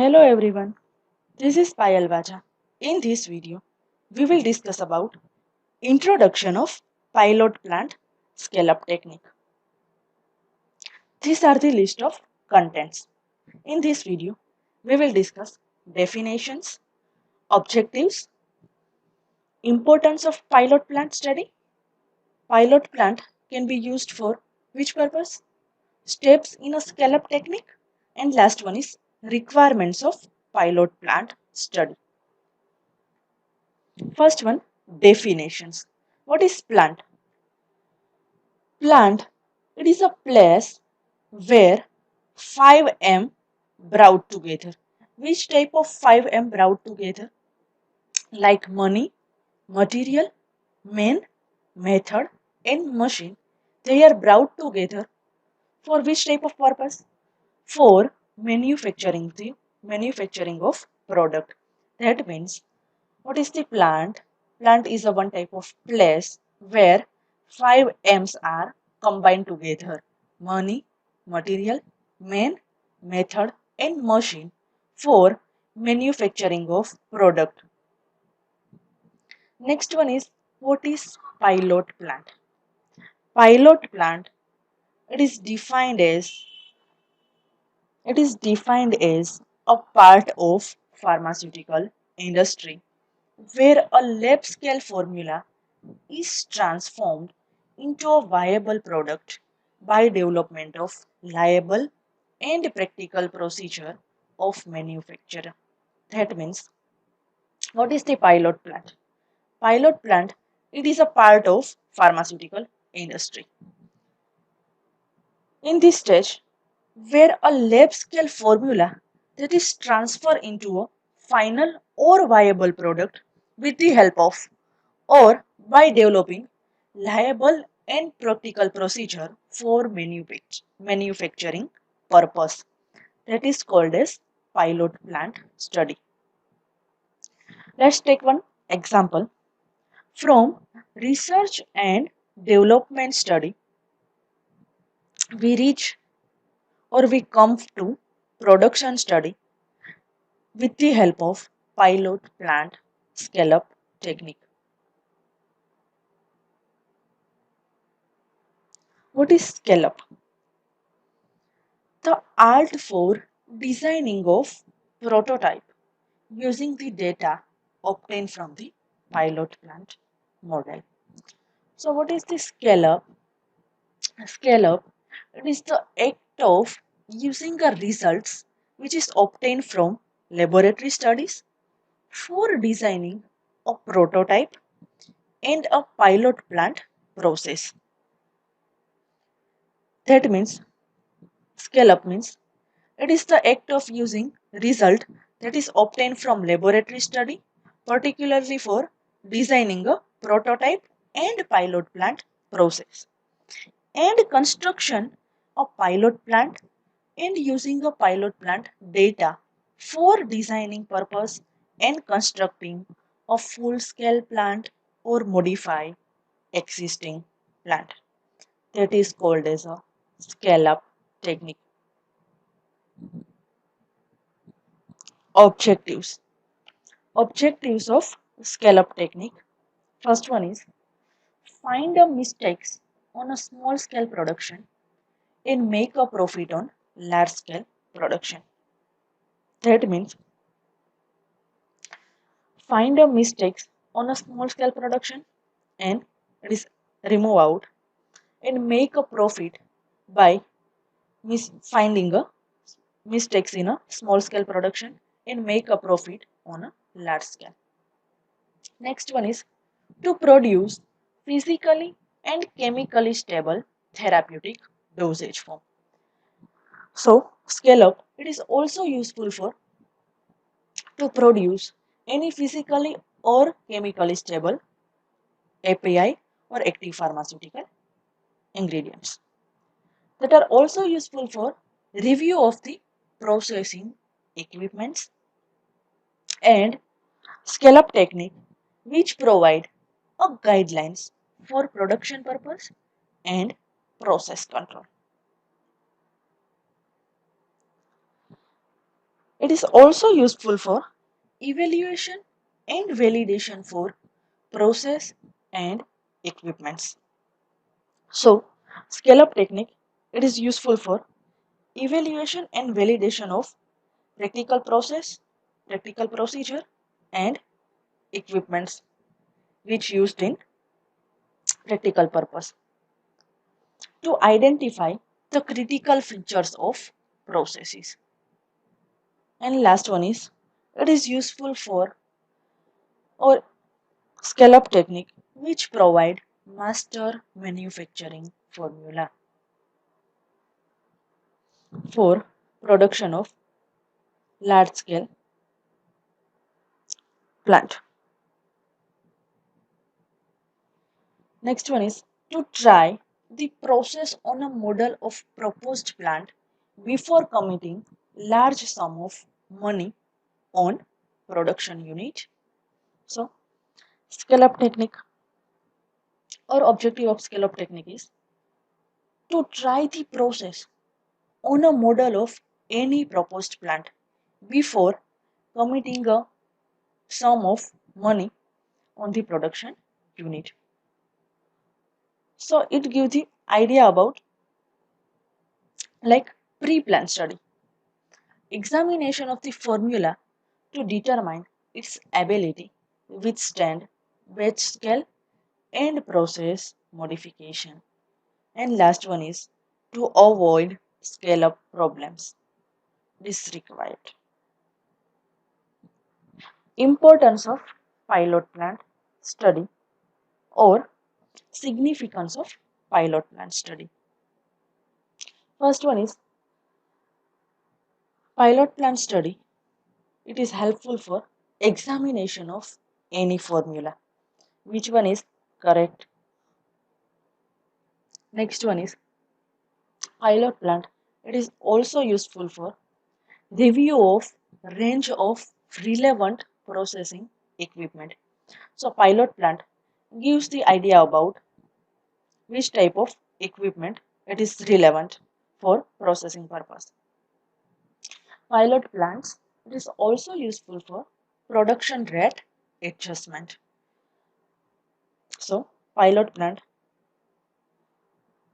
Hello everyone, this is Payal Vaja. In this video, we will discuss about introduction of pilot plant scale-up technique. These are the list of contents. In this video, we will discuss definitions, objectives, importance of pilot plant study. Pilot plant can be used for which purpose? Steps in a scale-up technique. And last one is requirements of pilot plant study. First one, definitions. What is plant? Plant, it is a place where 5M brought together. Which type of 5M brought together? Like money, material, man, method, and machine. They are brought together for which type of purpose? For manufacturing of product. That means what is the plant? Plant is a one type of place where 5 M's are combined together. Money, material, man, method and machine for manufacturing of product. Next one is what is pilot plant? Pilot plant it is defined as a part of pharmaceutical industry where a lab scale formula is transformed into a viable product by development of liable and practical procedure of manufacture. That means what is the pilot plant? Pilot plant it is a part of pharmaceutical industry. In this stage, where a lab scale formula that is transferred into a final or viable product with the help of or by developing liable and practical procedure for manufacturing purpose. That is called as pilot plant study. Let's take one example from research and development study. We reach or we come to production study with the help of pilot plant scale up technique. What is scale up? The art for designing of prototype using the data obtained from the pilot plant model. So what is the scale up? Scale up it is the act of using the results which is obtained from laboratory studies for designing a prototype and a pilot plant process. That means scale up means it is the act of using result that is obtained from laboratory study, particularly for designing a prototype and pilot plant process, and construction of pilot plant and using a pilot plant data for designing purpose and constructing a full-scale plant or modify existing plant. That is called as a scale-up technique. Objectives. Objectives of scale-up technique. First one is find the mistakes on a small scale production and make a profit on large scale production. That means find the mistakes on a small scale production and it is remove out and make a profit by finding a mistakes in a small scale production and make a profit on a large scale. Next one is to produce physically and chemically stable therapeutic dosage form. So, scale up, it is also useful for to produce any physically or chemically stable API or active pharmaceutical ingredients that are also useful for review of the processing equipments and scale up technique which provide a guidelines for production purpose and process control. It is also useful for evaluation and validation for process and equipments. So, scale up technique, it is useful for evaluation and validation of practical process, practical procedure and equipments which used in practical purpose to identify the critical features of processes. And last one is it is useful for or scale up technique which provide master manufacturing formula for production of large scale plant. Next one is to try the process on a model of proposed plant before committing large sum of money on production unit. So scale up technique or objective of scale up technique is to try the process on a model of any proposed plant before committing a sum of money on the production unit. So it gives the idea about like pre-plan study, examination of the formula to determine its ability withstand batch scale and process modification. And last one is to avoid scale up problems. This is required. Importance of pilot plant study or significance of pilot plant study. First one is pilot plant study. It is helpful for examination of any formula. Which one is correct? Next one is pilot plant. It is also useful for review of range of relevant processing equipment. So pilot plant gives the idea about which type of equipment it is relevant for processing purpose. Pilot plants it is also useful for production rate adjustment. So pilot plant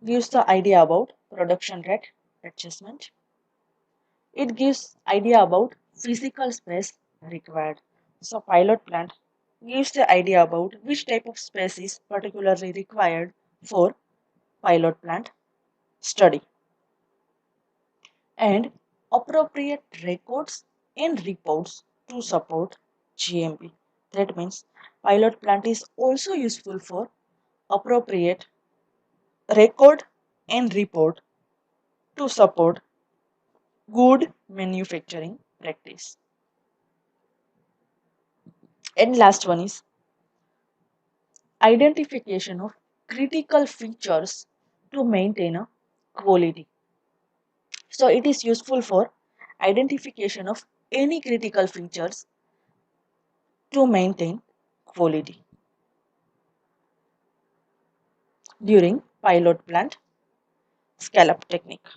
gives the idea about production rate adjustment. It gives idea about physical space required. So pilot plant gives the idea about which type of space is particularly required for pilot plant study and appropriate records and reports to support GMP. That means pilot plant is also useful for appropriate record and report to support good manufacturing practice. And last one is identification of critical features to maintain a quality. So it is useful for identification of any critical features to maintain quality during pilot plant scale-up technique.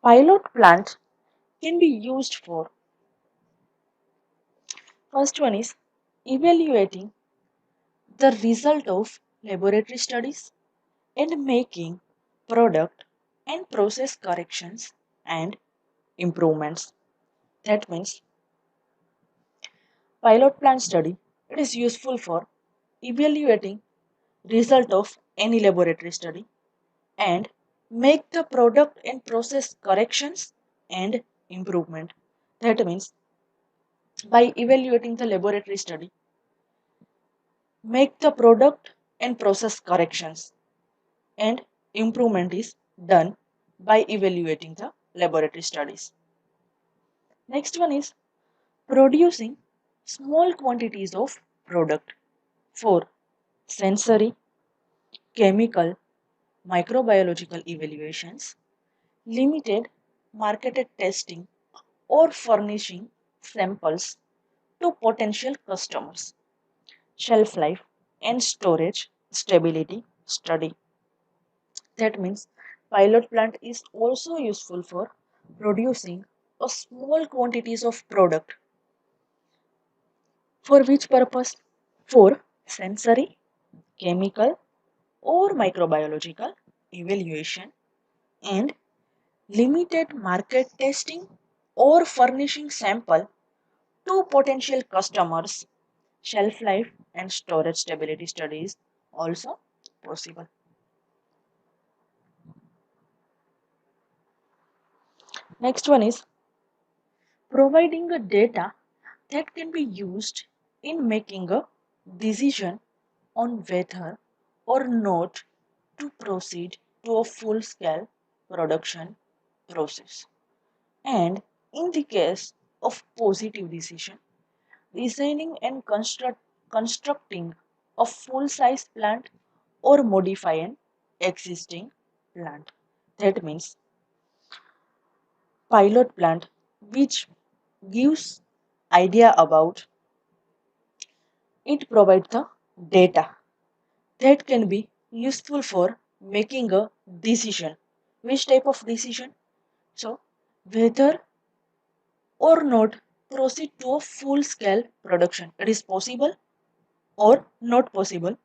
Pilot plant can be used for first one is evaluating the result of laboratory studies and making product and process corrections and improvements. That means pilot plant study it is useful for evaluating result of any laboratory study and make the product and process corrections and improvement. That means by evaluating the laboratory study, make the product and process corrections and improvement is done by evaluating the laboratory studies. Next one is producing small quantities of product for sensory, chemical, microbiological evaluations, limited marketed testing or furnishing samples to potential customers. Shelf life and storage stability study. That means Pilot plant is also useful for producing a small quantities of product. For which purpose? For sensory, chemical, or microbiological evaluation and limited market testing or furnishing sample to potential customers. Shelf life and storage stability studies also possible. Next one is providing a data that can be used in making a decision on whether or not to proceed to a full scale production process. And in the case of positive decision, designing and constructing a full size plant or modify an existing plant. That means pilot plant which gives idea about it provides the data that can be useful for making a decision. Which type of decision? So whether or not proceed to a full scale production. It is possible or not possible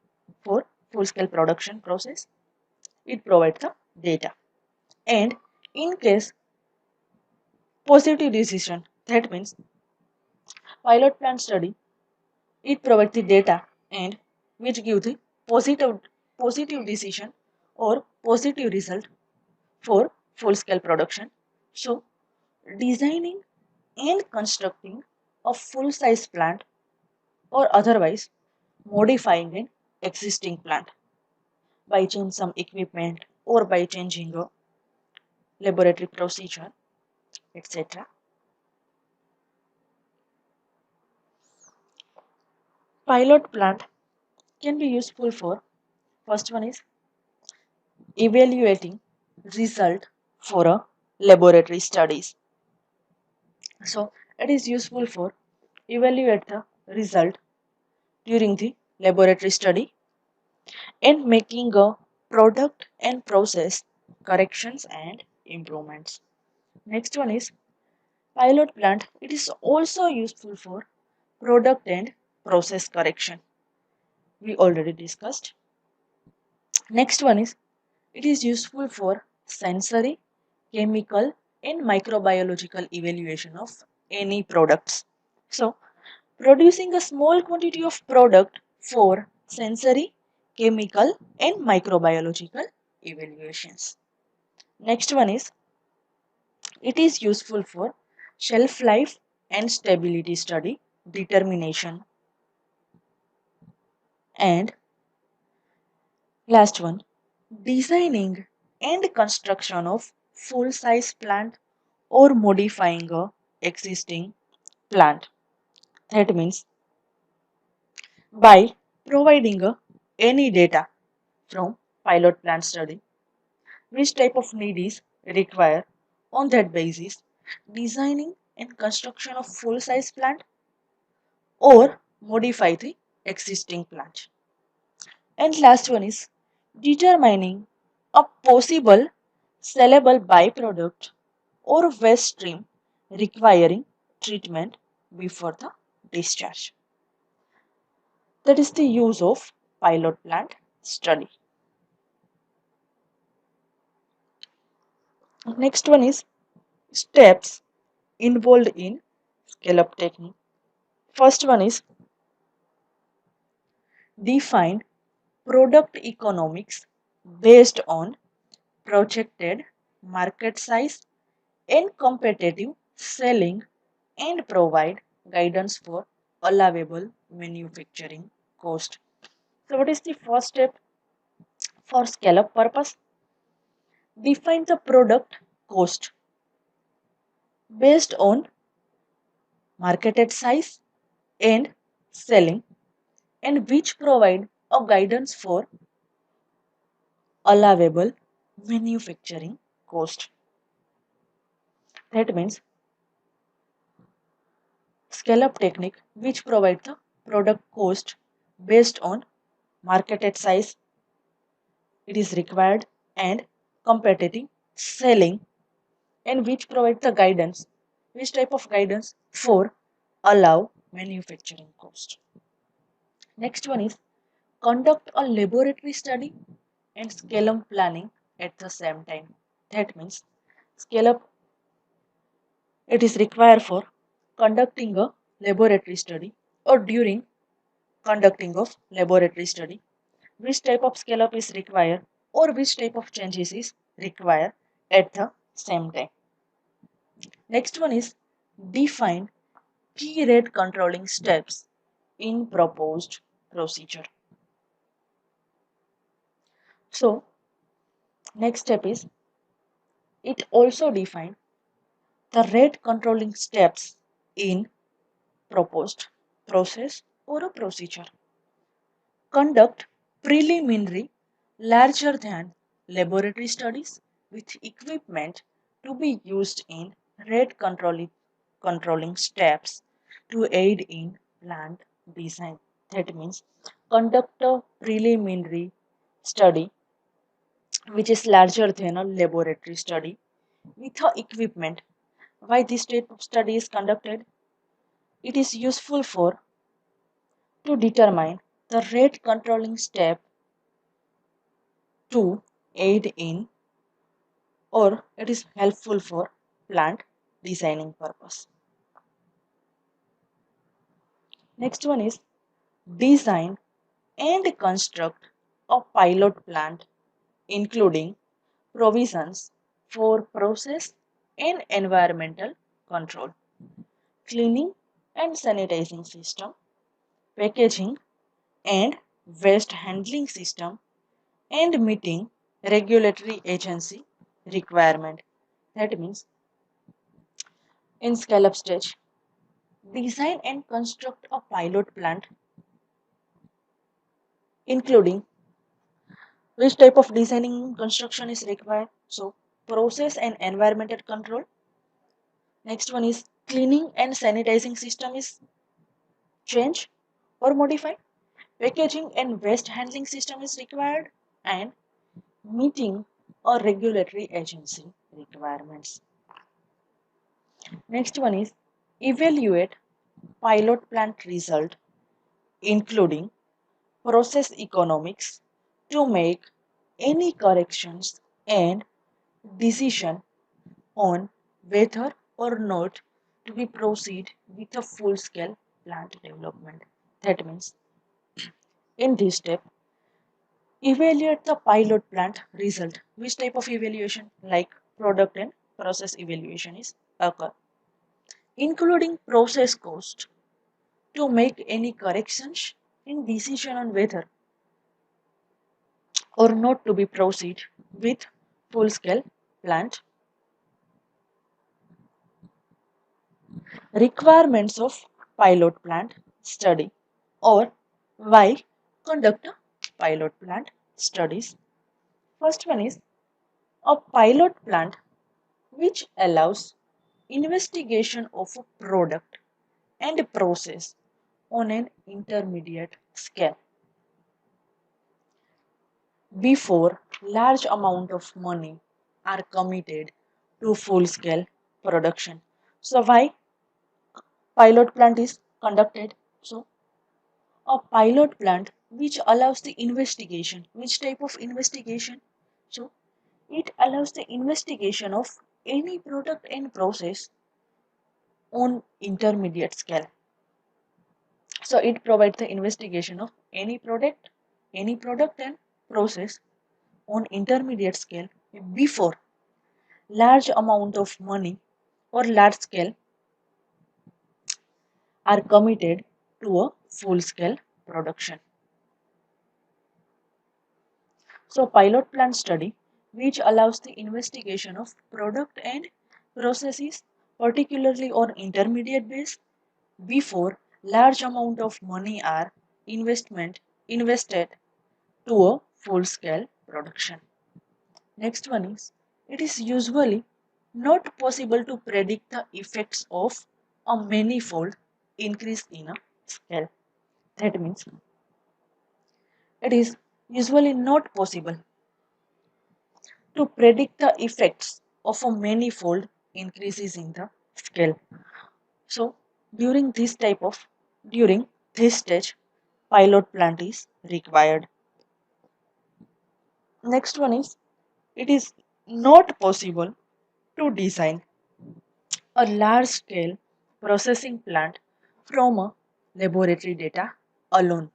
for full scale production process. It provides the data. And in case positive decision, that means pilot plant study, it provides the data and which give the positive positive decision or positive result for full scale production. So designing and constructing a full size plant or otherwise modifying an existing plant by changing some equipment or by changing a laboratory procedure, etc. Pilot plant can be useful for first one is evaluating result for a laboratory studies. So it is useful for evaluate the result during the laboratory study and making a product and process corrections and improvements. Next one is pilot plant. It is also useful for product and process correction. We already discussed. Next one is it is useful for sensory, chemical, and microbiological evaluation of any products. So, producing a small quantity of product for sensory, chemical, and microbiological evaluations. Next one is it is useful for shelf life and stability study determination. And last one, designing and construction of full size plant or modifying a existing plant. That means by providing any data from pilot plant study, which type of need is required on that basis, designing and construction of full size plant or modify the existing plant. And last one is determining a possible sellable byproduct or waste stream requiring treatment before the discharge. That is the use of pilot plant study. Next one is steps involved in scale up technique. First one is define product economics based on projected market size and competitive selling and provide guidance for allowable manufacturing cost. So what is the first step for scale up purpose? Define the product cost based on marketed size and selling and which provide a guidance for allowable manufacturing cost. That means scale up technique which provide the product cost based on marketed size it is required and competitive, selling, and which provide the guidance, which type of guidance for allow manufacturing cost. Next one is conduct a laboratory study and scale up planning at the same time. That means scale up it is required for conducting a laboratory study or during conducting of laboratory study, which type of scale up is required or which type of changes is required at the same time. Next one is define key rate controlling steps in proposed procedure. So next step is it also define the rate controlling steps in proposed process or a procedure. Conduct preliminary larger than laboratory studies with equipment to be used in rate controlling steps to aid in plant design. That means conduct a preliminary study which is larger than a laboratory study with a equipment. Why this type of study is conducted? It is useful for to determine the rate controlling step to aid in or it is helpful for plant designing purpose. Next one is design and construct a pilot plant including provisions for process and environmental control, cleaning and sanitizing system, packaging and waste handling system, and meeting regulatory agency requirement. That means in scale up stage, design and construct a pilot plant including which type of designing construction is required. So process and environmental control. Next one is cleaning and sanitizing system is changed or modified. Packaging and waste handling system is required and meeting or regulatory agency requirements. Next one is evaluate pilot plant result including process economics to make any corrections and decision on whether or not to be proceed with a full scale plant development. That means in this step evaluate the pilot plant result. Which type of evaluation like product and process evaluation is occur including process cost to make any corrections in decision on whether or not to be proceed with full scale plant. Requirements of pilot plant study or why conduct a pilot plant studies. First one is a pilot plant which allows investigation of a product and a process on an intermediate scale before large amount of money are committed to full scale production. So why pilot plant is conducted? So a pilot plant which allows the investigation. Which type of investigation? So it allows the investigation of any product and process on intermediate scale. So it provides the investigation of any product and process on intermediate scale before large amount of money or large scale are committed to a full scale production. So pilot plant study which allows the investigation of product and processes particularly on intermediate base before large amount of money are investment invested to a full scale production. Next one is it is usually not possible to predict the effects of a manifold increase in a scale. That means it is usually not possible to predict the effects of a manifold increases in the scale. So during this stage, pilot plant is required. Next one is, it is not possible to design a large scale processing plant from a laboratory data alone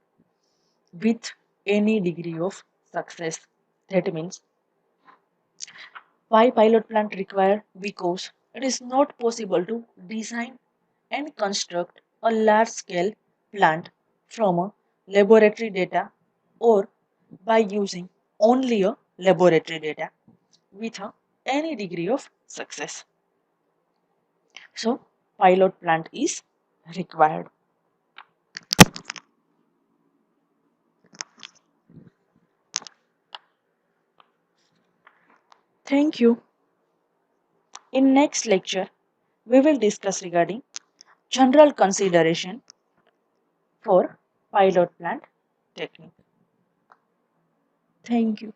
with any degree of success. That means, why pilot plant required? Because it is not possible to design and construct a large scale plant from a laboratory data or by using only a laboratory data with any degree of success. So, pilot plant is required. Thank you. In next lecture, we will discuss regarding general consideration for pilot plant technique. Thank you.